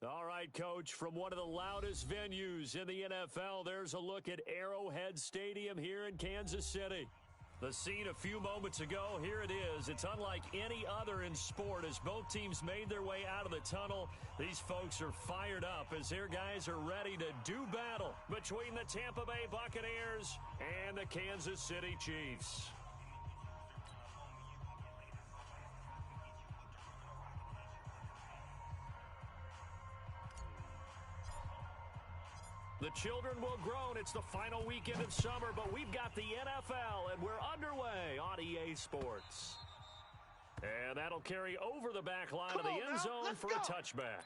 All right, Coach, from one of the loudest venues in the NFL, there's a look at Arrowhead Stadium here in Kansas City. The scene a few moments ago, here it is. It's unlike any other in sport as both teams made their way out of the tunnel. These folks are fired up as their guys are ready to do battle between the Tampa Bay Buccaneers and the Kansas City Chiefs. The children will groan. It's the final weekend of summer, but we've got the NFL, and we're underway on EA Sports. And that'll carry over the back line of the end zone for a touchback.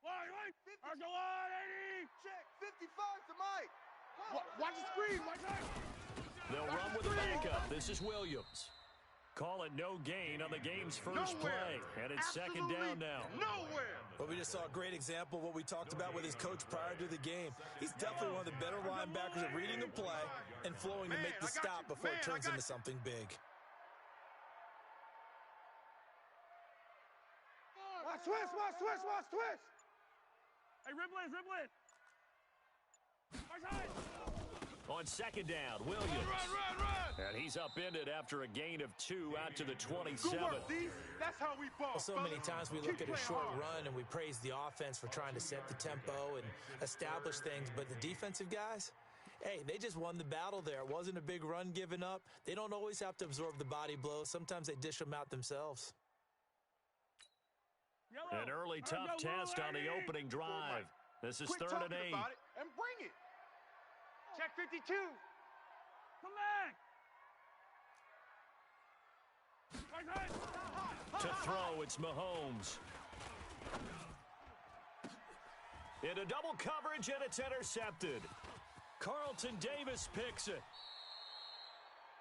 Line, Argo line, 80. Check, 55 to Mike. Watch the screen, Mike. They'll run with the backup. This is Williams. Call it no gain on the game's first play, and it's second down now. Nowhere. Well, we just saw a great example of what we talked about with his coach prior to the game. He's definitely one of the better linebackers at reading the play and flowing to make the stop before it turns into something big. Watch twist. Hey, Riblin. Watch side. On second down, Williams. Run. And he's upended after a gain of 2 out to the 27. Good work, D. That's how we ball. Well, so many times we look at a short run and we praise the offense for trying to set the tempo and establish things, but the defensive guys, hey, they just won the battle there. It wasn't a big run given up. They don't always have to absorb the body blows. Sometimes they dish them out themselves. An early tough test on the opening drive. This is third and 8. About it and bring it. Check 52. Come back. To throw, it's Mahomes. Into double coverage, and it's intercepted. Carlton Davis picks it.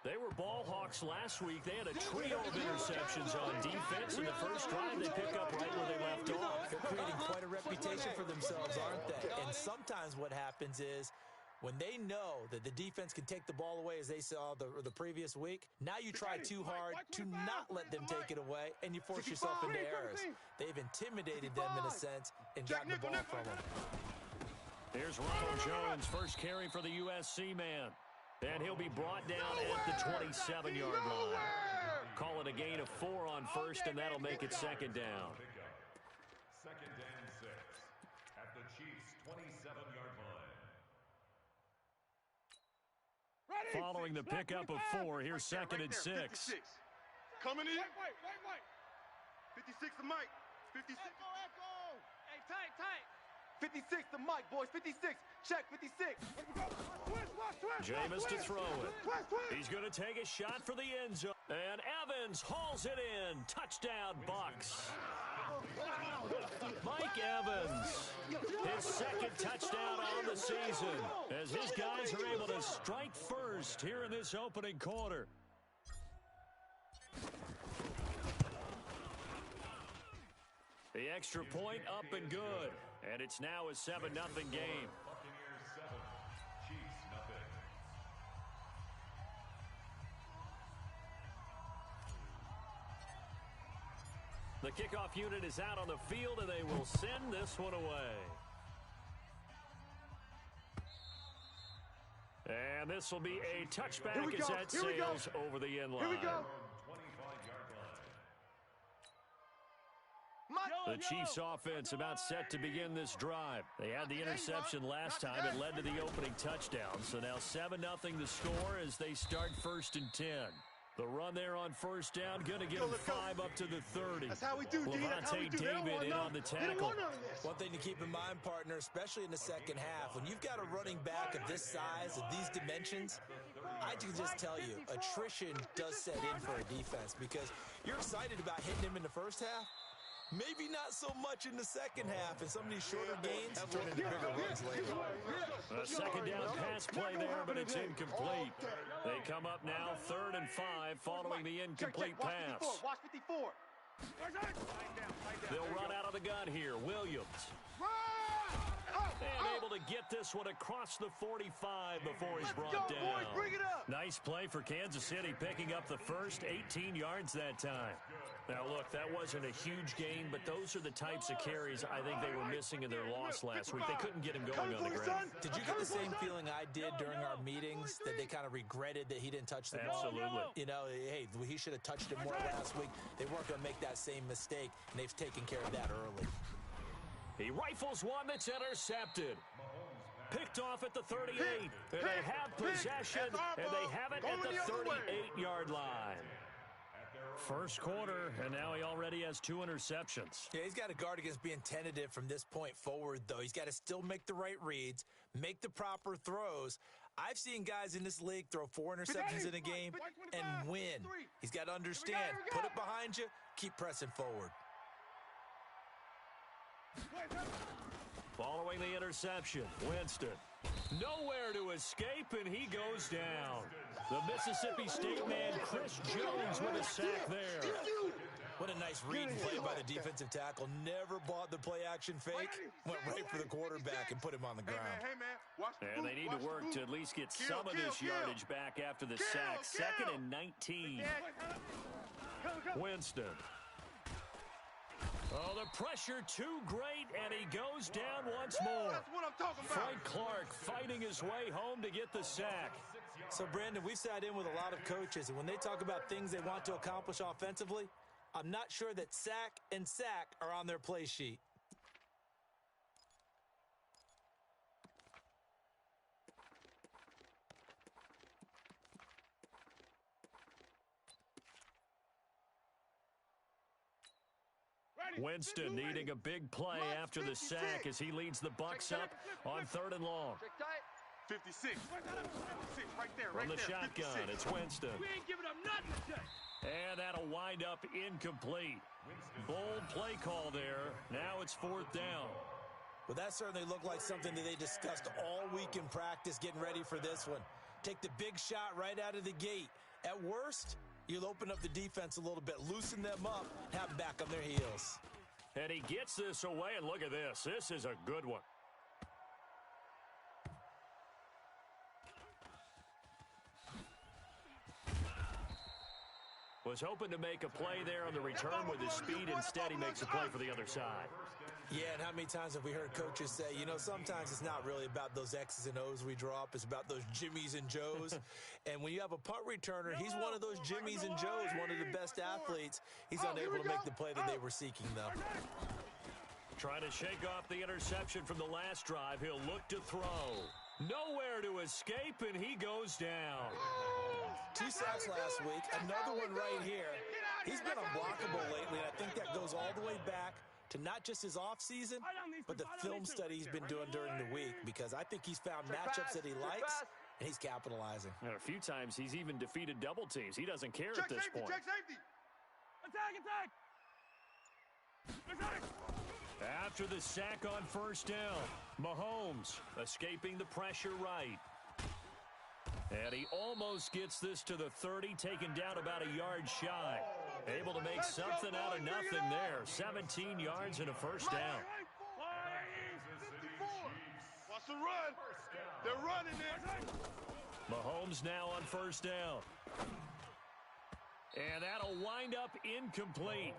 They were ball hawks last week. They had a trio of interceptions on defense. In the first drive, they pick up right where they left off. They're creating quite a reputation for themselves, aren't they? And sometimes what happens is when they know that the defense can take the ball away, as they saw the previous week, now you try too hard to not let them take it away, and you force yourself into errors. They've intimidated them in a sense and gotten the ball from them. Here's Ronald Jones, first carry for the USC man. And he'll be brought down at the 27-yard line. Call it a gain of 4 on first, and that'll make it second down. Second and 6 at the Chiefs' 27-yard line. Following the pickup of 4, here's second and 6. Coming in. Wait. 56 to Mike. 56. Echo. Hey, tight. 56 to Mike, boys. 56. Check, 56. Jameis to throw it. He's going to take a shot for the end zone. And Evans hauls it in. Touchdown, Bucs. Mike Evans, his second touchdown on the season, as his guys are able to strike first here in this opening quarter. The extra point up and good. And it's now a 7-0 game. Buccaneers 7, Chiefs nothing. The kickoff unit is out on the field, and they will send this one away. And this will be a touchback as that sails over the end line. Here we go. 25-yard line. The Chiefs offense about set to begin this drive. They had the interception last time. It led to the opening touchdown. So now 7-0 the score as they start 1st and 10. The run there on first down, going to get them 5 up to the 30. That's how we do, D. That's how we Levante do. David in on the tackle. One thing to keep in mind, partner, especially in the second half, when you've got a running back of this size, of these dimensions, I can just tell you, attrition does set in for a defense because you're excited about hitting him in the first half. Maybe not so much in the second half, and some of these shorter gains turn into bigger runs later. A second down pass play there, but it's incomplete. They come up now 3rd and 5 following the incomplete pass. Watch 54. They'll run out of the gun here. Williams. And able to get this one across the 45 before he's brought down. Nice play for Kansas City, picking up the first 18 yards that time. Now, look, that wasn't a huge gain, but those are the types of carries I think they were missing in their loss last week. They couldn't get him going on the ground. Did you get the same feeling I did during our meetings, that they kind of regretted that he didn't touch the ball? Absolutely. You know, hey, he should have touched it more last week. They weren't going to make that same mistake, and they've taken care of that early. He rifles one that's intercepted. Picked off at the 38. And they have possession, and they have it at the 38-yard line. First quarter, and now he already has 2 interceptions. Yeah, he's got to guard against being tentative from this point forward, though. He's got to still make the right reads, make the proper throws. I've seen guys in this league throw 4 interceptions in a game and win. He's got to understand, put it behind you, keep pressing forward. Following the interception, Winston. Nowhere to escape, and he goes down. The Mississippi State man, Chris Jones, with a sack there. What a nice read and play by the defensive tackle. Never bought the play-action fake. Went right for the quarterback and put him on the ground. And they need to work to at least get some of this yardage back after the sack. 2nd and 19. Winston. Oh, the pressure too great, and he goes down once more. That's what I'm talking about. Frank Clark fighting his way home to get the sack. So, Brandon, we've sat in with a lot of coaches, and when they talk about things they want to accomplish offensively, I'm not sure that sack and sack are on their play sheet. Winston needing a big play after the sack as he leads the Bucs up on 3rd and long. 56. 56 right there, From the shotgun, it's Winston. We ain't giving up nothing today. And that'll wind up incomplete. Bold play call there. Now it's 4th down. Well, that certainly looked like something that they discussed all week in practice, getting ready for this one. Take the big shot right out of the gate. At worst, you'll open up the defense a little bit, loosen them up, have them back on their heels. And he gets this away, and look at this. This is a good one. Was hoping to make a play there on the return with his speed. Instead, he makes a play for the other side. Yeah, and how many times have we heard coaches say, you know, sometimes it's not really about those X's and O's we drop. It's about those Jimmies and Joes. And when you have a punt returner, he's one of those Jimmies and Joes, one of the best athletes. He's unable to make the play that they were seeking, though. Trying to shake off the interception from the last drive. He'll look to throw. Nowhere to escape, and he goes down. 2 sacks last week, another one right here. He's been unblockable lately, and I think that goes all the way back to not just his offseason, but the film study he's been doing during the week, because I think he's found matchups that he likes, and he's capitalizing. And a few times he's even defeated double teams. He doesn't care at this point. Check safety. Attack! After the sack on 1st down, Mahomes escaping the pressure right. And he almost gets this to the 30, taken down about a yard shy. Able to make something out of nothing there. 17 yards and a 1st down. Watch the run. They're running it. Mahomes now on 1st down. And that'll wind up incomplete.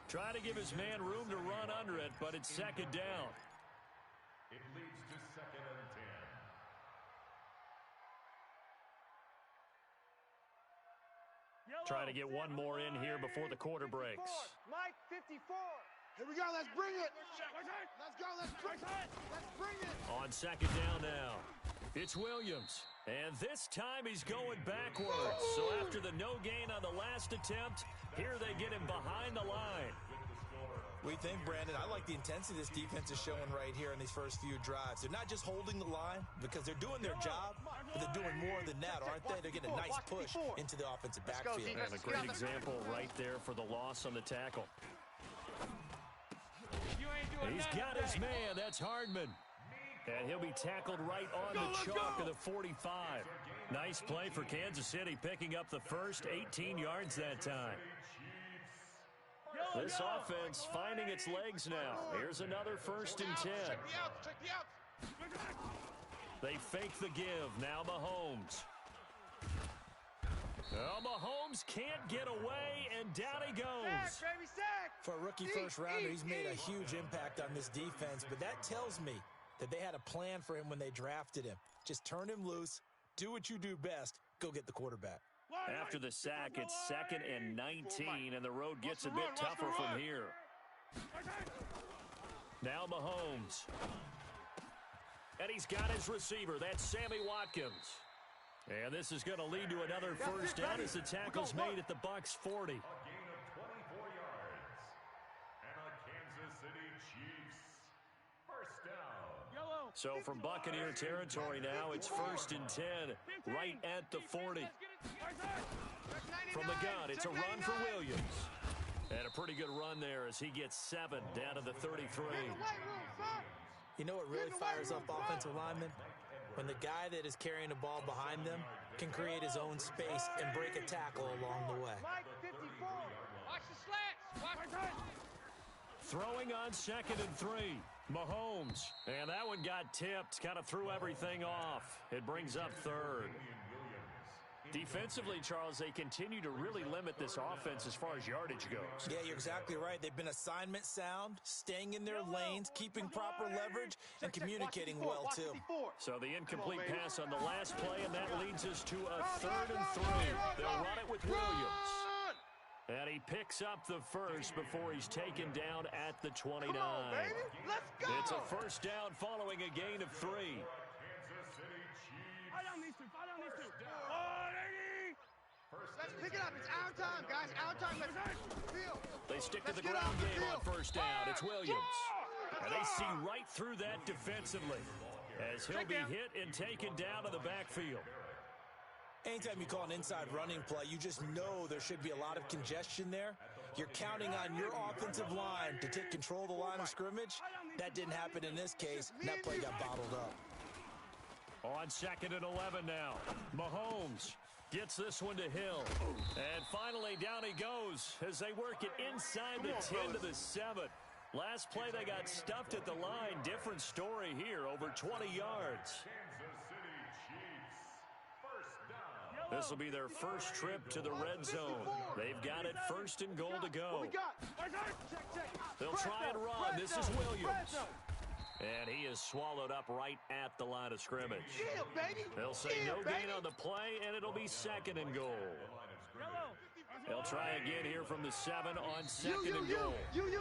Trying to give his man room to run under it, but it's 2nd down. It leads to 2nd and 10. Trying to get one more in here before the quarter breaks. Mike, 54. Here we go. Let's bring it. Let's go. Let's bring it. Let's bring it. On 2nd down now, it's Williams. And this time he's going backwards. So after the no gain on the last attempt, here they get him behind the line. We think, Brandon, I like the intensity this defense is showing right here in these first few drives. They're not just holding the line because they're doing their job, but they're doing more than that, aren't they? They're getting a nice push into the offensive backfield. And a great example right there for the loss on the tackle. He's got his man. That's Hardman. And he'll be tackled right on the chalk of the 45. Nice play for Kansas City, picking up the first 18 yards that time. This offense finding its legs now. Here's another 1st and 10. Check the outs. They fake the give. Now Mahomes. Oh, Mahomes can't get away, and down he goes. For a rookie first rounder, he's made a huge impact on this defense, but that tells me that they had a plan for him when they drafted him. Just turn him loose, do what you do best, go get the quarterback. After the sack, it's 2nd and 19, and the road gets a bit tougher from here. Now Mahomes. And he's got his receiver. That's Sammy Watkins. And this is going to lead to another 1st down as the tackle's made at the Bucs 40. A gain of 24 yards. And a Kansas City Chiefs 1st down. So from Buccaneer territory now, it's 1st and 10, right at the 40. From the gun, it's a run for Williams. And a pretty good run there as he gets 7 down to the 33. You know what really fires up offensive linemen? When the guy that is carrying the ball behind them can create his own space and break a tackle along the way. Watch the slats. Watch it. Throwing on 2nd and 3. Mahomes. And that one got tipped. Kind of threw everything off. It brings up 3rd. Defensively, Charles, they continue to really limit this offense as far as yardage goes. Yeah, you're exactly right. They've been assignment sound, staying in their lanes, keeping proper leverage, and communicating well, too. So the incomplete pass on the last play, and that leads us to a 3rd and 3. They'll run it with Williams. And he picks up the 1st before he's taken down at the 29. Let's go. It's a 1st down following a gain of 3. Let's pick it up. It's our time, guys. Our time. Let's field. They stick to Let's the get ground off the game on field. 1st down. It's Williams. And they see right through that defensively as he'll be hit and taken down to the backfield. Anytime you call an inside running play, you just know there should be a lot of congestion there. You're counting on your offensive line to take control of the line of scrimmage. That didn't happen in this case. That play got bottled up. On 2nd and 11 now. Mahomes gets this one to Hill. And finally, down he goes as they work it inside the 10 to the 7. Last play, they got stuffed at the line. Different story here, over 20 yards. This will be their first trip to the red zone. They've got it 1st and goal to go. They'll try and run. This is Williams. And he is swallowed up right at the line of scrimmage. They'll say no gain on the play, and it'll be 2nd and goal. They'll try again here from the 7 on 2nd and goal.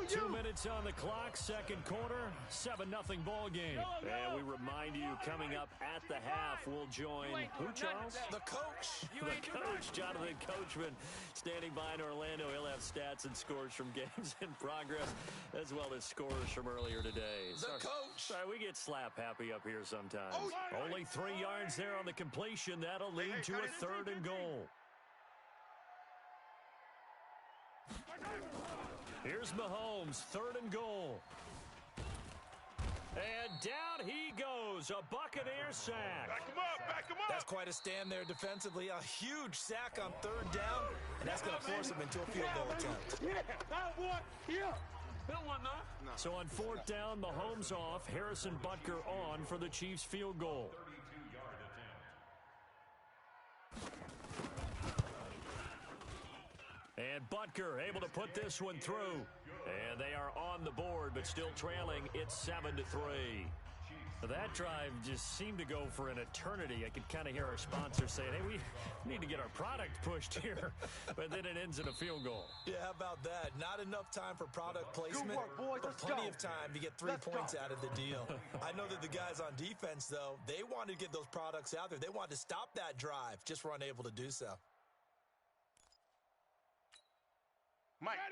2 minutes on the clock, 2nd quarter, 7-0 ball game. And we remind you, coming up at the half, we'll join who, Charles? The coach. The coach, Jonathan Coachman, standing by in Orlando. He'll have stats and scores from games in progress, as well as scores from earlier today. The coach. Sorry, we get slap happy up here sometimes. Only 3 yards there on the completion. That'll lead to a 3rd and goal. Here's Mahomes, 3rd and goal. And down he goes, a Buccaneer sack. Back him up, back him up. That's quite a stand there defensively. A huge sack on 3rd down, and that's going to force him into a field goal attempt. So on 4th down, Mahomes off, Harrison Butker on for the Chiefs field goal. And Butker able to put this one through. And they are on the board, but still trailing. It's 7-3. That drive just seemed to go for an eternity. I could kind of hear our sponsor saying, hey, we need to get our product pushed here. But then it ends in a field goal. Yeah, how about that? Not enough time for product placement, but plenty of time to get 3 points out of the deal. I know that the guys on defense, though, they wanted to get those products out there. They wanted to stop that drive, just were unable to do so.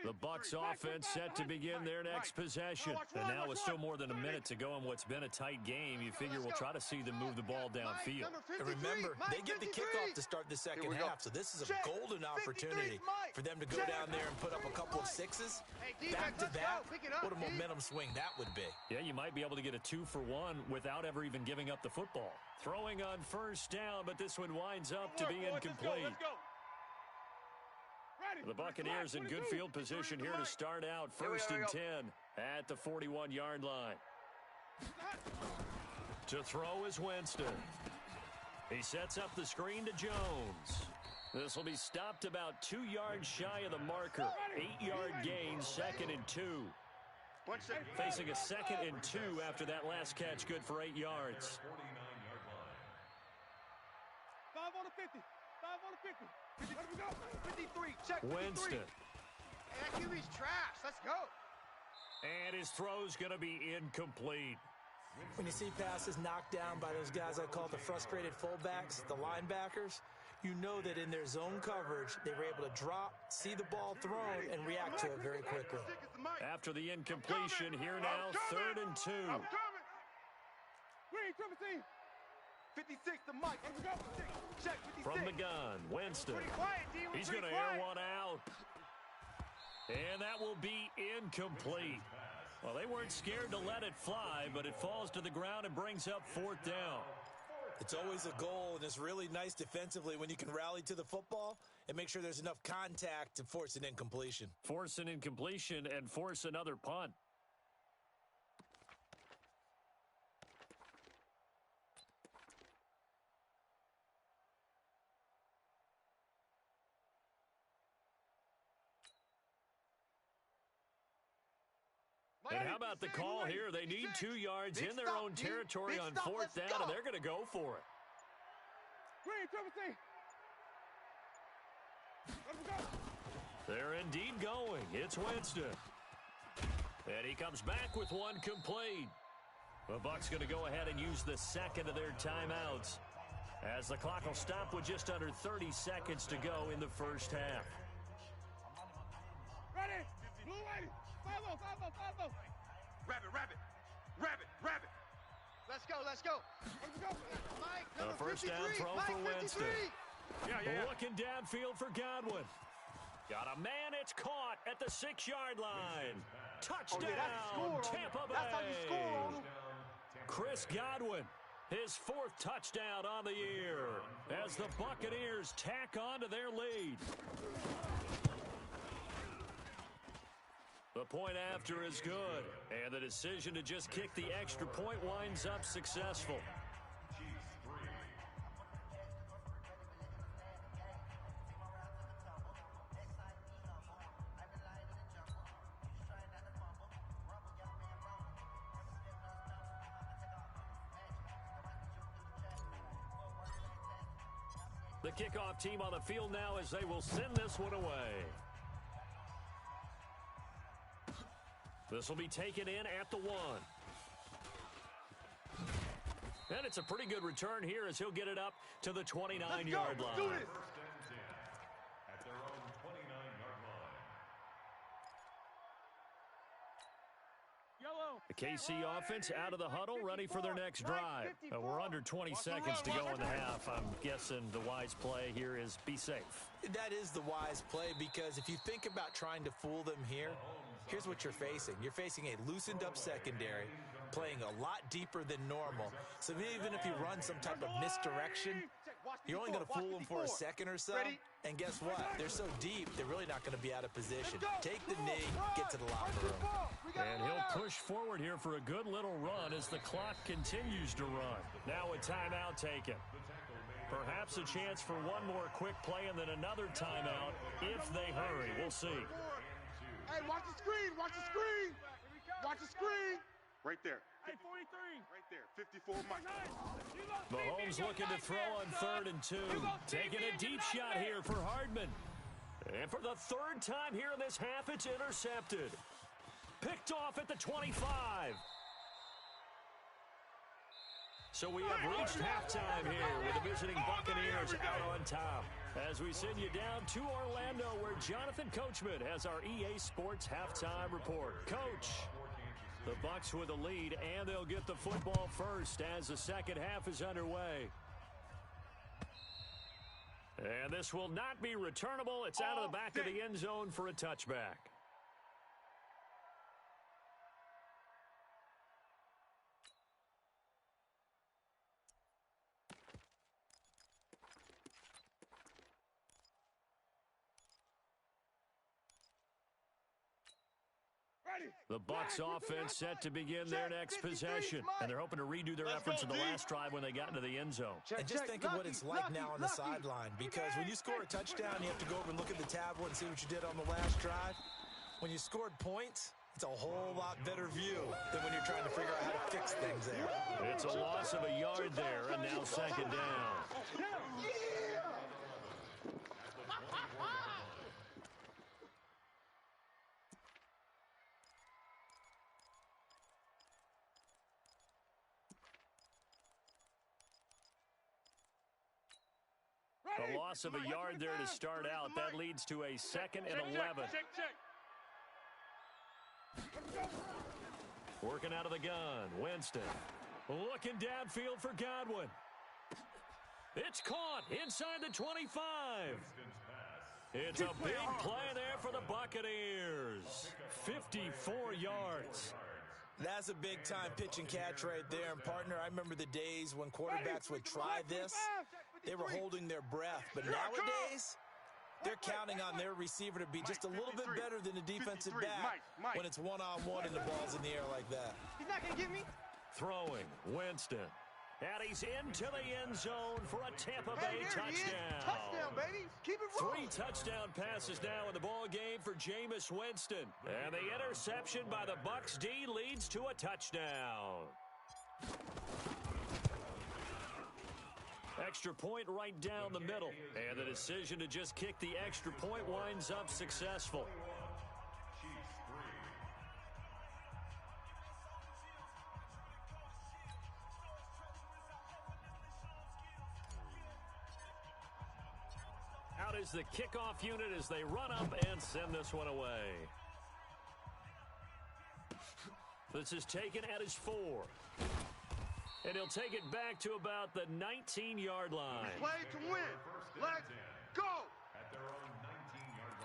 The Bucs offense set to begin their next possession. And now with still more than a minute to go in what's been a tight game, you figure we'll try to see them move the ball downfield. And remember, they get the kickoff to start the second half, so this is a golden opportunity for them to go down there and put up a couple of 6s. Back-to-back, what a momentum swing that would be. Yeah, you might be able to get a 2-for-1 without ever even giving up the football. Throwing on 1st down, but this one winds up to be incomplete. The Buccaneers in good field position here to start out. First and 10 at the 41-yard line. To throw is Winston. He sets up the screen to Jones. This will be stopped about 2 yards shy of the marker. 8-yard gain, 2nd and 2. Facing a 2nd and 2 after that last catch, good for 8 yards. 5 on the 50. 5 on the 50. Let me go. 53. Check. 53. Winston. Hey, that QB's trash. Let's go. And his throw's going to be incomplete. When you see passes knocked down by those guys I call the frustrated fullbacks, the linebackers, you know that in their zone coverage, they were able to drop, see the ball thrown, and react to it very quickly. After the incompletion, here now, 3rd and 2. I'm coming. Green, 17. 56, the mic. Check, 56. From the gun, Winston. He's going to air one out. And that will be incomplete. Well, they weren't scared to let it fly, but it falls to the ground and brings up 4th down. It's always a goal, and it's really nice defensively when you can rally to the football and make sure there's enough contact to force an incompletion. Force an incompletion and force another punt. And how about the call here? They need 2 yards in their own territory on 4th down, and they're going to go for it. They're indeed going. It's Winston. And he comes back with one complete. The Bucs going to go ahead and use the 2nd of their timeouts, as the clock will stop with just under 30 seconds to go in the first half. Ready? Blue 80. 5-0, 5-0, 5-0. Rabbit. Let's go. Mike, A first 53. down throw Mike, for Winston. 53. Yeah. Looking downfield for Godwin. Got a man, it's caught at the 6-yard line. Touchdown, Tampa Bay. That's how you score on them. Chris Godwin, his 4th touchdown on the year, as the Buccaneers tack on to their lead. The point after is good, and the decision to just kick the extra point winds up successful. The kickoff team on the field now as they will send this one away. This will be taken in at the 1. And it's a pretty good return here as he'll get it up to the 29-yard line. At their own 29-yard line. The KC offense out of the huddle, ready for their next drive. We're under 20 seconds to go in the half. I'm guessing the wise play here is be safe. That is the wise play, because if you think about trying to fool them here, here's what you're facing. You're facing a loosened up secondary, playing a lot deeper than normal. So even if you run some type of misdirection, you're only going to fool them for a second or so. And guess what? They're so deep, they're really not going to be out of position. Take the knee, get to the locker room. And he'll push forward here for a good little run as the clock continues to run. Now a timeout taken. Perhaps a chance for one more quick play and then another timeout if they hurry. We'll see. Hey, watch the screen. Watch the screen. Watch the screen. Right there. Hey, 43. Right there. 54 Mike. Mahomes looking to throw on 3rd and 2. Taking a deep shot here for Hardman. And for the 3rd time here in this half, it's intercepted. Picked off at the 25. So we have reached halftime here with the visiting Buccaneers out on top. As we send you down to Orlando, where Jonathan Coachman has our EA Sports halftime report. Coach, the Bucs with the lead, and they'll get the football first as the second half is underway. And this will not be returnable. It's out of the back of the end zone for a touchback. The Bucs offense set to begin their next possession, and they're hoping to redo their efforts in the last drive when they got into the end zone. And just think of what it's like now on the sideline, because when you score a touchdown, you have to go over and look at the tablet and see what you did on the last drive. When you scored points, it's a whole lot better view than when you're trying to figure out how to fix things there. It's a loss of a yard there, and now second down. A loss of a yard there to start out. That leads to a 2nd and 11. Working out of the gun, Winston. Looking downfield for Godwin. It's caught inside the 25. It's a big play there for the Buccaneers. 54 yards. That's a big-time pitch and catch right there. And, partner, I remember the days when quarterbacks would try this. They were holding their breath. But nowadays, they're counting on their receiver to be just a little bit better than the defensive back when it's one-on-one and the ball's in the air like that. He's not going to get me. Throwing, Winston. And he's into the end zone for a Tampa Bay touchdown. Touchdown, baby. Keep it rolling. 3 touchdown passes now in the ball game for Jameis Winston. And the interception by the Bucs D leads to a touchdown. Extra point right down the middle. And the decision to just kick the extra point winds up successful. Out is the kickoff unit as they run up and send this one away. This is taken at his 4. And he'll take it back to about the 19-yard line. Play to win. Let's go. At their own 19-yard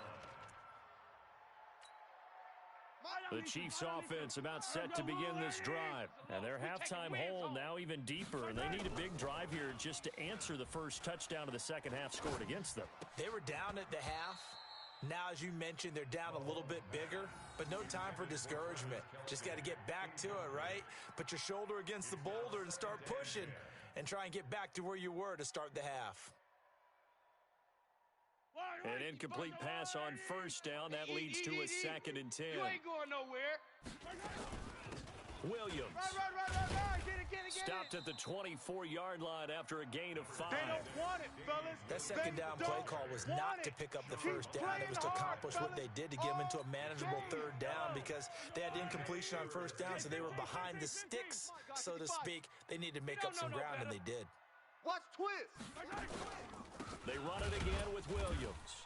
line. The Chiefs offense about set to begin this drive. And their halftime hole now even deeper. And they need a big drive here just to answer the first touchdown of the second half scored against them. They were down at the half. Now, as you mentioned, they're down a little bit bigger, but no time for discouragement. Just got to get back to it, right? Put your shoulder against the boulder and start pushing and try and get back to where you were to start the half. An incomplete pass on first down. That leads to a 2nd and 10. You ain't going nowhere. Williams. Right. Get it. Stopped at the 24-yard line after a gain of 5. They don't want it, fellas. That second down play call was not to pick up the first down. It was to accomplish what they did to get them into a manageable third down because they had incompletion on first down, so they were behind the sticks, so to speak. They needed to make up some ground, and they did. Watch twist. They run it again with Williams.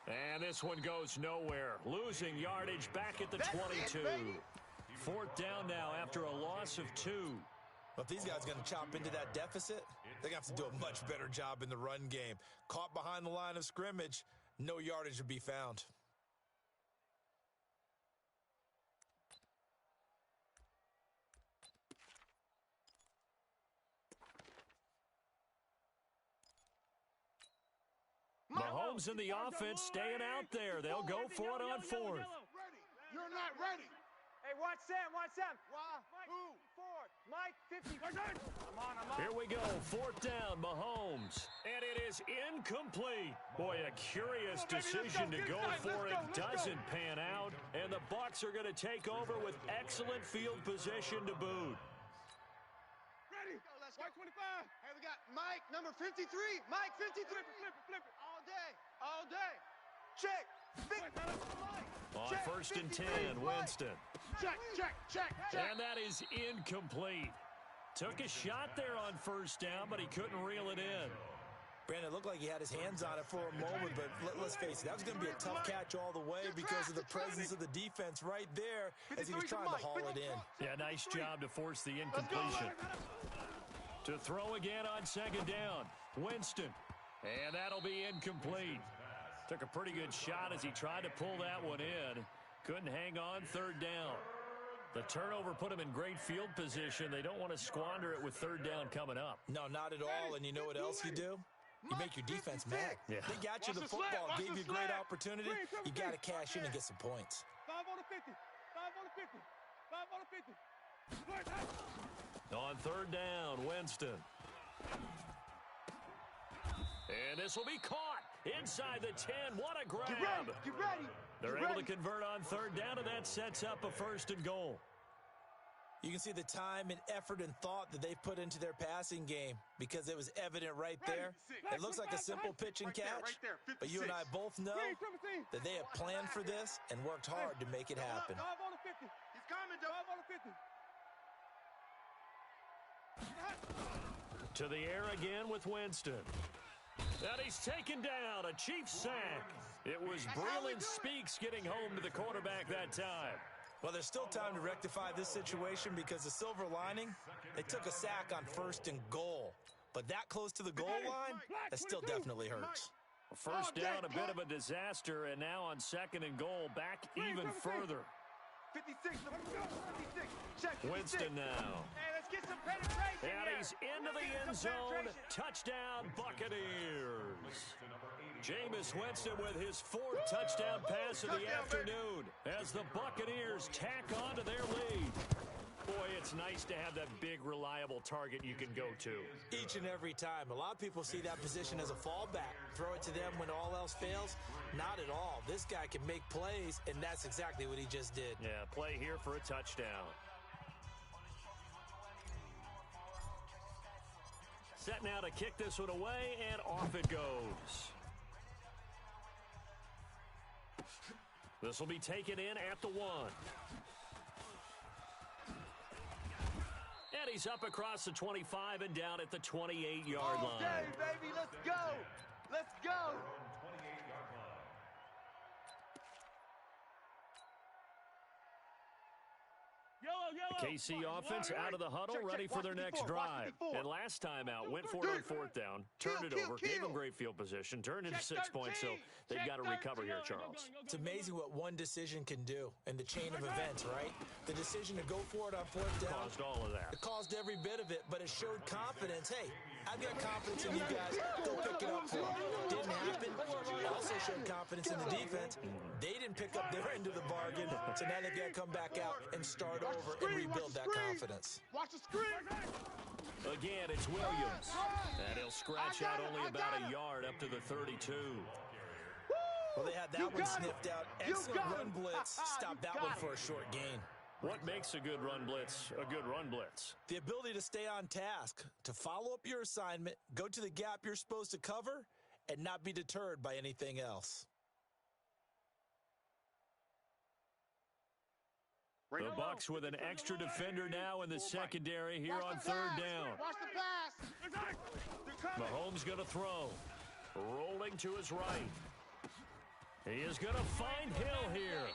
And this one goes nowhere. Losing yardage back at the 22. 4th down now after a loss of 2. Well, if these guys are going to chop into that deficit, they're going to have to do a much better job in the run game. Caught behind the line of scrimmage, no yardage to be found. Mahomes and the offense staying out there. They'll go for it on 4th. You're not ready. Hey, watch Sam. Why? Mike, Who? 4. Mike, 50. I'm on. Here we go. 4th down, Mahomes. And it is incomplete. Boy, a curious decision to go for it doesn't pan out. And the Bucs are going to take over with excellent field position to boot. Ready. Let's go. 25. Hey, we got Mike, number 53. Mike, 53. Flip it. All day. Check. On 1st and 10, Winston. Check. And that is incomplete. Took a shot there on first down, but he couldn't reel it in. Brandon, it looked like he had his hands on it for a moment, but let's face it, that was going to be a tough catch all the way because of the presence of the defense right there as he was trying to haul it in. Yeah, nice job to force the incompletion. To throw again on 2nd down, Winston. And that'll be incomplete. Took a pretty good shot as he tried to pull that one in. Couldn't hang on 3rd down. The turnover put him in great field position. They don't want to squander it with 3rd down coming up. No, not at all. And you know what else you do? You make your defense mad. Yeah. They got you the football, gave you a great opportunity. You got to cash in and get some points. 5 on the 50. On third down, Winston. And this will be caught inside the 10. What a grab. Get ready. Get ready. They're able to convert on third down, and that sets up a 1st and goal. You can see the time and effort and thought that they've put into their passing game because it was evident right there. It looks like a simple pitch and catch, but you and I both know that they have planned for this and worked hard to make it happen. He's coming, To the air again with Winston. And he's taken down, a Chiefs sack. It was Breland Speaks getting home to the quarterback that time. Well, there's still time to rectify this situation because the silver lining, they took a sack on 1st and goal. But that close to the goal line, that still definitely hurts. First down, a bit of a disaster, and now on 2nd and goal, back even further. 56, 56. Check. Winston now. Hey, let's get some penetration And here. he's into the end zone. Touchdown, Buccaneers. Jameis Winston with his 4th touchdown pass of the afternoon as the Buccaneers tack on to their lead. Boy, it's nice to have that big, reliable target you can go to. Each and every time. A lot of people see that position as a fallback. Throw it to them when all else fails. Not at all. This guy can make plays, and that's exactly what he just did. Yeah, play here for a touchdown. Set now to kick this one away, and off it goes. This will be taken in at the 1. And he's up across the 25 and down at the 28-yard line. Okay, baby, let's go. Let's go. KC offense out of the huddle, ready for their next drive. And last time out, went for it on 4th down, turned it over, gave them great field position, turned into 6 points, so they've got to recover here, Charles. It's amazing what one decision can do in the chain of events, right? The decision to go for it on 4th down. Caused all of that. It caused every bit of it, but it showed confidence. Hey, I've got confidence in you guys. Go pick it up for me. Didn't happen. It also showed confidence in the defense. They didn't pick up their end of the bargain, so now they've got to come back out and start over and rebuild that confidence. Watch the screen. Again, it's Williams. And he'll scratch out only about a yard up to the 32. Well, they had that one sniffed out. Excellent run blitz. Stop that one for a short gain. What makes a good run blitz a good run blitz? The ability to stay on task, to follow up your assignment, go to the gap you're supposed to cover, and not be deterred by anything else. The Bucs with an extra defender now in the secondary here on 3rd down. Watch the pass. Mahomes going to throw. Rolling to his right. He is going to find Hill here.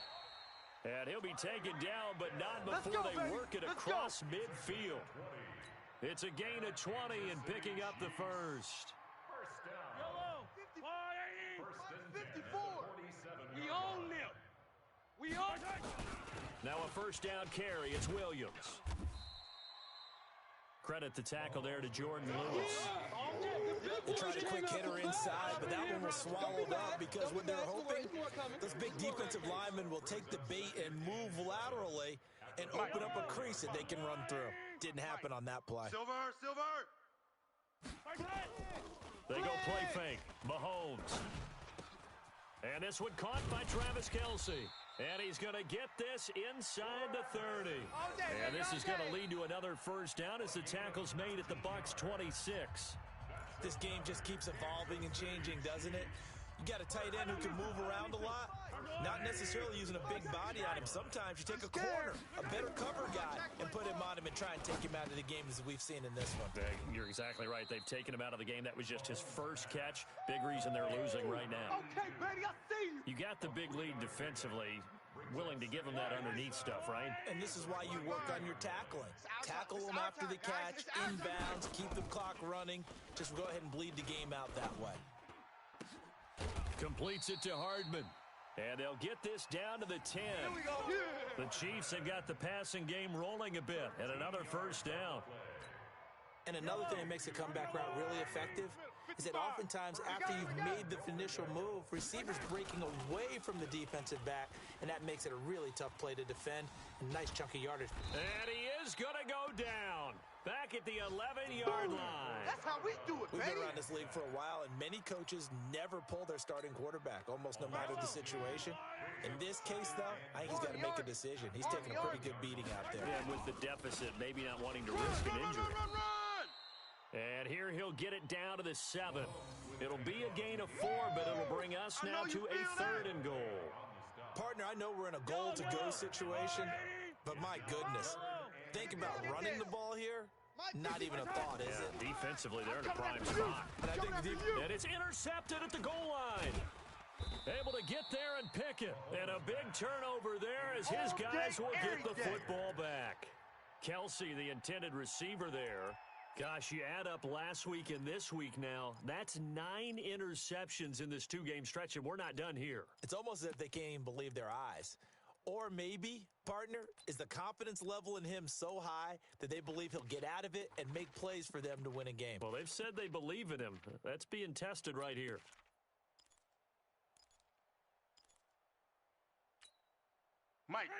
And he'll be taken down, but not before they work it across midfield. It's a gain of 20 and picking up the first. First down. 54. We own them. We own them. Now a first down carry. It's Williams. Credit the tackle there to Jordan Lewis. They tried a quick hitter inside, but that one was swallowed up because what they're hoping, those big defensive linemen will take the bait and move laterally and open up a crease that they can run through. Didn't happen on that play. Silver. They go play fake. Mahomes. And this one caught by Travis Kelce. And he's going to get this inside the 30. And this is going to lead to another first down as the tackle's made at the Bucs 26. This game just keeps evolving and changing, doesn't it? You got a tight end who can move around a lot, not necessarily using a big body on him. Sometimes you take a corner, a better cover guy, and put him on him and try and take him out of the game as we've seen in this one. You're exactly right. They've taken him out of the game. That was just his first catch. Big reason they're losing right now. Okay, baby, I see you. You got the big lead defensively. Willing to give him that underneath stuff, right? And this is why you work on your tackling. Tackle them after the catch, inbounds, keep the clock running. Just go ahead and bleed the game out that way. Completes it to Hardman. And they'll get this down to the 10. Here we go. The Chiefs have got the passing game rolling a bit. And another first down. And another thing that makes a comeback route really effective is that oftentimes after you've made the initial move, receivers breaking away from the defensive back, and that makes it a really tough play to defend. A nice chunk of yardage. And he is going to go down. Back at the 11-yard line. That's how we do it, We've baby. been around this league for a while, and many coaches never pull their starting quarterback, almost no matter the situation. In this case, though, I think he's got to make a decision. He's taking a pretty good beating out there. And with the deficit, maybe not wanting to risk an injury. And here he'll get it down to the 7. It'll be a gain of 4, but it'll bring us now to a 3rd and goal. Partner, I know we're in a goal-to-go situation, but my goodness. Think about running the ball here. Not even a thought, is it? Defensively, they're in a prime spot. And it's intercepted at the goal line. Able to get there and pick it. And a big turnover there as his guys will get the football back. Kelsey, the intended receiver there. Gosh, you add up last week and this week now, that's 9 interceptions in this 2-game stretch, and we're not done here. It's almost as if they can't even believe their eyes. Or maybe, partner, is the confidence level in him so high that they believe he'll get out of it and make plays for them to win a game. Well, they've said they believe in him. That's being tested right here.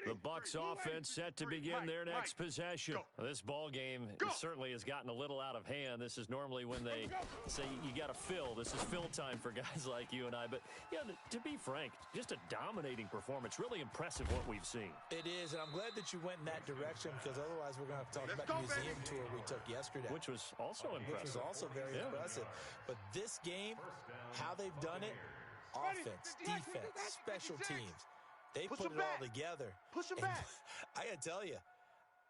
The Bucs offense set to begin their next possession. This ball game certainly has gotten a little out of hand. This is normally when they say you got to fill. This is fill time for guys like you and I. But, yeah, to be frank, just a dominating performance. Really impressive what we've seen. It is, and I'm glad that you went in that direction because otherwise we're going to have to talk about the museum tour we took yesterday. Which was also impressive. Which was also very impressive. But this game, how they've done it, offense, defense, special teams. They put it all together. Push him back. I got to tell you,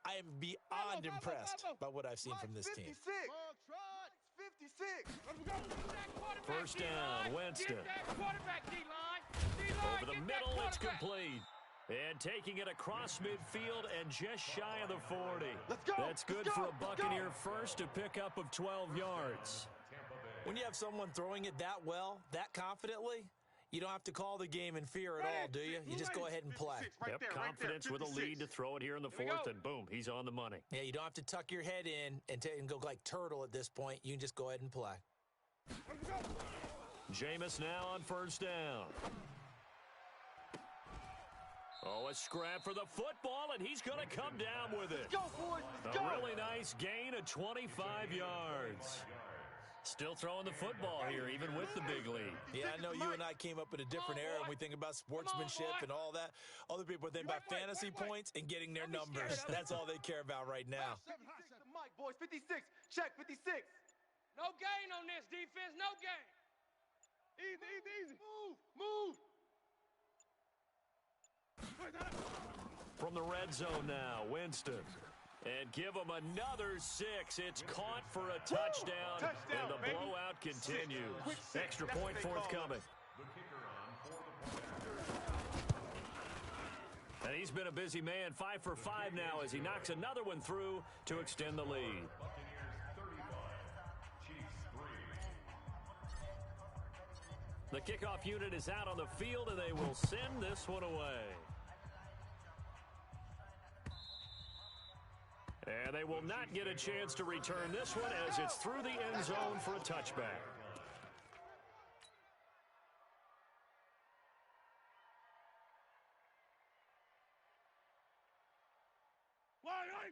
I am beyond impressed by what I've seen from this team. 56. 56. First down, Winston. Over the middle, it's complete. And taking it across midfield and just shy of the 40. Let's go. That's good for a Buccaneer first, to pick up of 12 yards. When you have someone throwing it that well, that confidently, you don't have to call the game in fear at all, do you? You just go ahead and play. Yep, confidence with a lead to throw it here in the 4th, and boom, he's on the money. Yeah, you don't have to tuck your head in and go like turtle at this point. You can just go ahead and play. Jameis now on first down. Oh, a scrap for the football, and he's going to come down with it. Let's go, boys. Let's go. A really nice gain of 25 yards. Still throwing the football here, even with the big lead. Yeah, I know you and I came up in a different era, and we think about sportsmanship and all that. Other people think about fantasy points and getting their numbers. That's all they care about right now. 56 to Mike, boys. 56. Check, 56. No gain on this defense. No gain. Easy. Move. From the red zone now, Winston. And give him another 6. It's caught for a touchdown, and the blowout continues. Extra point forthcoming. And he's been a busy man, 5 for 5 now as he knocks another one through to extend the lead. The kickoff unit is out on the field, and they will send this one away. And they will not get a chance to return this one as it's through the end zone for a touchback.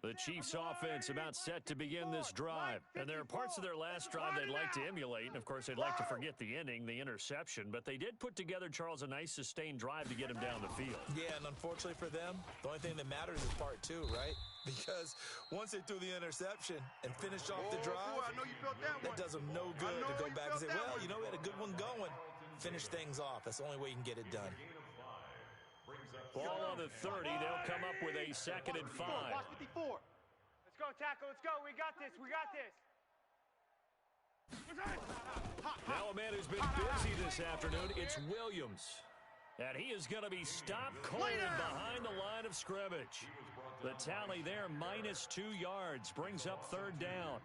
The Chiefs offense about set to begin this drive. And there are parts of their last drive they'd like to emulate. And, of course, they'd like to forget the ending, the interception. But they did put together, Charles, a nice sustained drive to get him down the field. Yeah, and unfortunately for them, the only thing that matters is part 2, right? Because once they threw the interception and finished off the drive, that does them no good to go back and say, well, you know, we had a good one going. Finish things off. That's the only way you can get it done. Ball on the 30. They'll come up with a 2nd and 5. Watch 54. Let's go, tackle. Let's go. We got this. Now a man who's been busy this afternoon, it's Williams. And he is going to be stopped cold behind the line of scrimmage. The tally there, -2 yards, brings up 3rd down.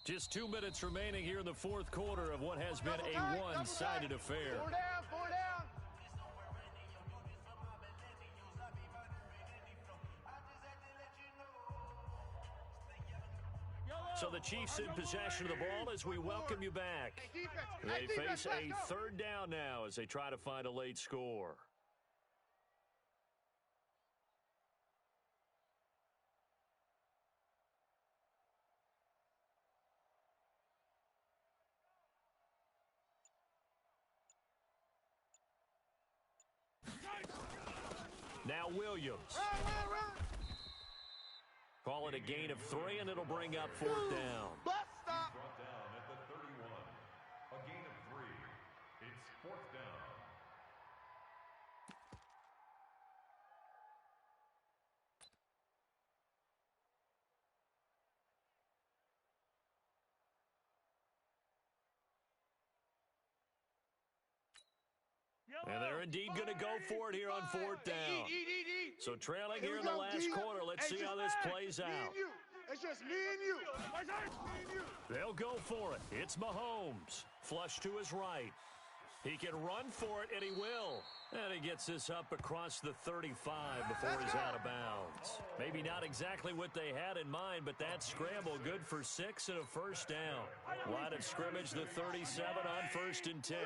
Just 2 minutes remaining here in the 4th quarter of what has been a one-sided affair. 4 down. So the Chiefs in possession of the ball as we welcome you back. They face a third down now as they try to find a late score. Now Williams. Call it a gain of 3, and it'll bring up fourth down. Brought down at the 31. A gain of 3. It's fourth down. And they're indeed going to go for it here on fourth down. So trailing here in the last quarter. Let's see how this plays out. It's just me and you. They'll go for it. It's Mahomes. Flush to his right. He can run for it, and he will. And he gets this up across the 35 before he's out of bounds. Maybe not exactly what they had in mind, but that scramble good for 6 and a first down. Line of scrimmage, the 37 on 1st and 10.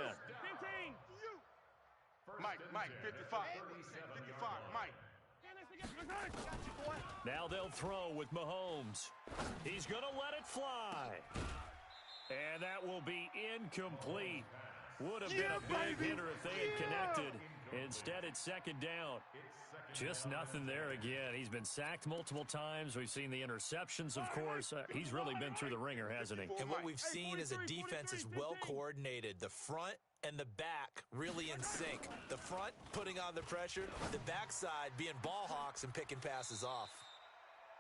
Mike, 55. 55, Mike. Now they'll throw with Mahomes. He's going to let it fly. And that will be incomplete. Would have been a big hitter if they had connected. Instead, it's second down. Just nothing there again. He's been sacked multiple times. We've seen the interceptions, of course. He's really been through the ringer, hasn't he? And what we've seen is a defense is well coordinated. The front and the back really in sync. The front putting on the pressure, the backside being ball hawks and picking passes off.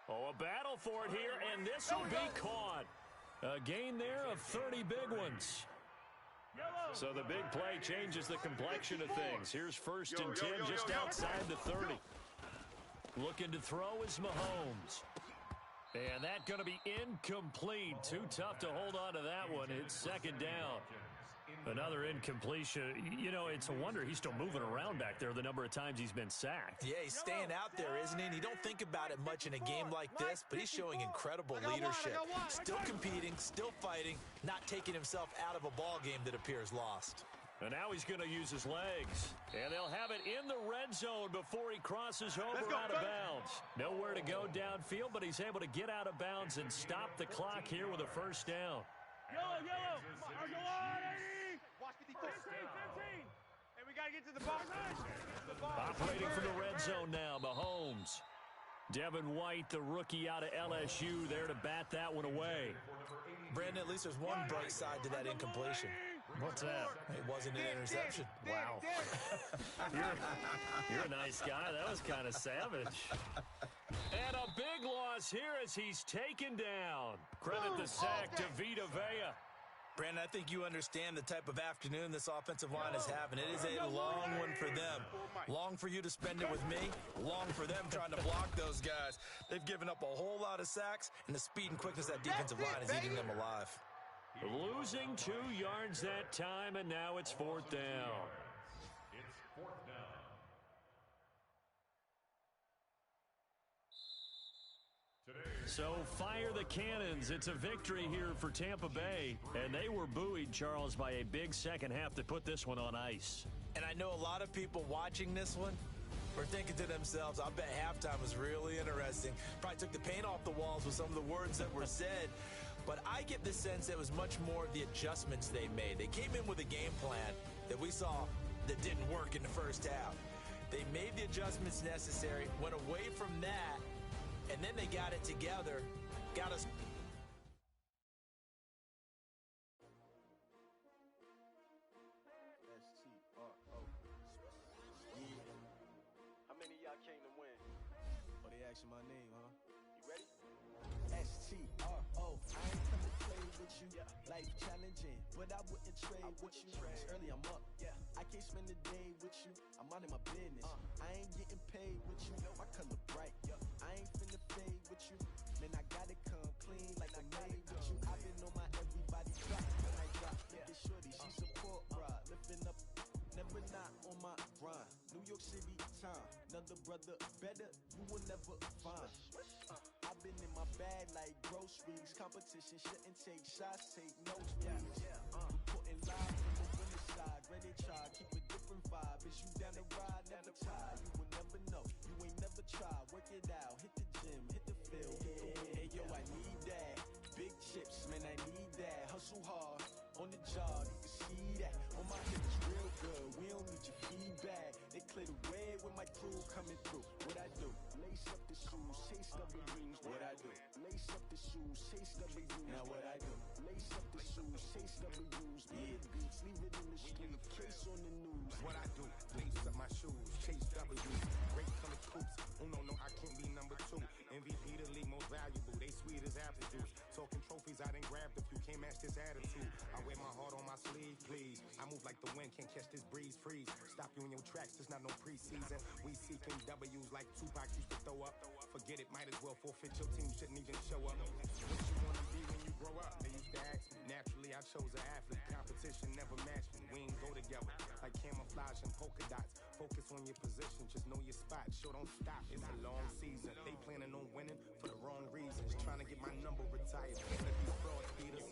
Oh, a battle for it here, and this will be caught. A gain there of 30 big ones. So the big play changes the complexion of things. Here's 1st and 10 just outside the 30. Looking to throw is Mahomes. And that's going to be incomplete. Too tough to hold on to that one. It's second down. Another incompletion. You know, it's a wonder he's still moving around back there the number of times he's been sacked. Yeah, he's staying out there, isn't he? And you don't think about it much in a game like this, but he's showing incredible leadership. Still competing, still fighting, not taking himself out of a ball game that appears lost. And now he's going to use his legs. And they'll have it in the red zone before he crosses over out of bounds. Nowhere to go downfield, but he's able to get out of bounds and stop the clock here with a first down. Yellow. Go on, Eddie. Watch 15. And we got to get to the box. Operating from the red zone now, Mahomes. Devin White, the rookie out of LSU, there to bat that one away. Brandon, at least there's one bright side to that incompletion. What's that? It wasn't an interception. Wow. You're a nice guy. That was kind of savage. And a big loss here as he's taken down. Credit the sack to Vita Vea. Brandon, I think you understand the type of afternoon this offensive line is having. It is a long one for them. Long for you to spend it with me. Long for them trying to block those guys. They've given up a whole lot of sacks, and the speed and quickness of that defensive line is eating them alive. Losing 2 yards that time, and now it's fourth down. It's fourth down. So fire the cannons. It's a victory here for Tampa Bay. And they were buoyed, Charles, by a big second half to put this one on ice. And I know a lot of people watching this one were thinking to themselves, I bet halftime was really interesting. Probably took the paint off the walls with some of the words that were said. But I get the sense that it was much more the adjustments they made. They came in with a game plan that we saw that didn't work in the first half. They made the adjustments necessary, went away from that, and then they got it together, got us. How many of y'all came to win? Oh, they asking my name, huh? You ready? S-T-R-O. I ain't come to play with you. Life challenging, but I wouldn't trade with you. It's early, I'm up. I can't spend the day with you. I'm out in my business. I ain't getting paid with you. My color bright. I ain't finna fade with you. Man, I gotta come clean like I made with you. I've been on my everybody drop. When I drop, look at shorty, she support ride. Lifting up, never not on my grind. New York City time. Another brother better, you will never find. I've been in my bag like groceries. Competition shouldn't take shots, take notes, please. Putting live from the winning side, ready to try, keep a different vibe. Is you down the ride, never tie. You will never know, you ain't never try. Work it out, hit the gym, hit the field, hit the wind. Hey yo, I need that. Big chips, man, I need that. Hustle hard, on the job, you can see that. On my hips, real good, we don't need your feedback. They clear the way with my crew coming through. What I do? Lace up the shoes, chase W's. What I do? Lace up the shoes, chase W's. Now what I do? Lace up the shoes, chase W's. Big beats, leave it in the street, case on the news. What I do? Lace up my shoes, chase W's. Great color coops, no, I can't be number 2. MVP the league most valuable, they sweet as apple juice. Talking trophies, I done grabbed a few, can't match this attitude. I wear my heart on my sleeve, please. I move like the wind, can't catch this breeze, freeze. Stop you in your tracks, there's not no preseason. We seeking W's like Tupac used to throw up. Forget it, might as well forfeit, your team shouldn't even show up. What you wanna be when you grow up? They used to ask me. Naturally, I chose an athlete. Competition never matched me. We ain't go together like camouflage and polka dots. Focus on your position, just know your spot. Sure, don't stop, it's a long season. They planning on winning for the wrong reasons. Trying to get my number retired. Can't let these frauds beat us.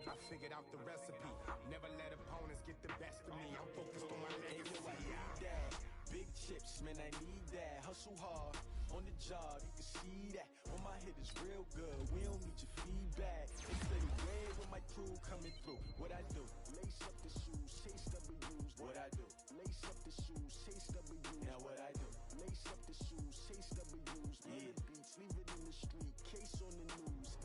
I figured out the recipe. Never let opponents get the best of me. I'm focused on my legacy. I need that. Big chips, man, I need that. Hustle hard, on the job, you can see that. On my hit is real good, we don't need your feedback. They play the way with my crew coming through. What I do? Lace up the shoes, chase W's. What I do? Lace up the shoes, chase W's. Now what I do? Lace up the shoes, chase W's. Yeah. Beats, leave it in the street, case on the news.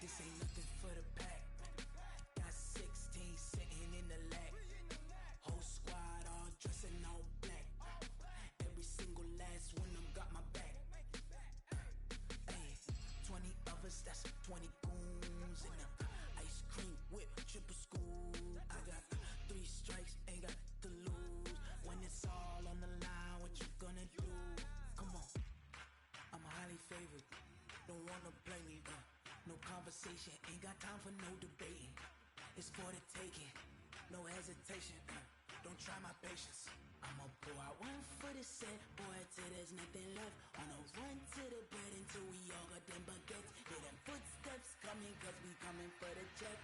This ain't nothing for the pack. Got 16 sitting in the lag. Whole squad all dressing all black. Every single last one of them got my back. Hey, 20 of us, that's 20 goons in the ice cream whip, triple school. I got 3 strikes, ain't got to lose. When it's all on the line, what you gonna do? Come on, I'm highly favored. Don't wanna play me, no conversation, ain't got time for no debating. It's for the taking, no hesitation. Don't try my patience. I'ma pour out one for the set, boy, till there's nothing left. On a run to the bed until we all got them baguettes. Hear them footsteps coming, cause we coming for the check.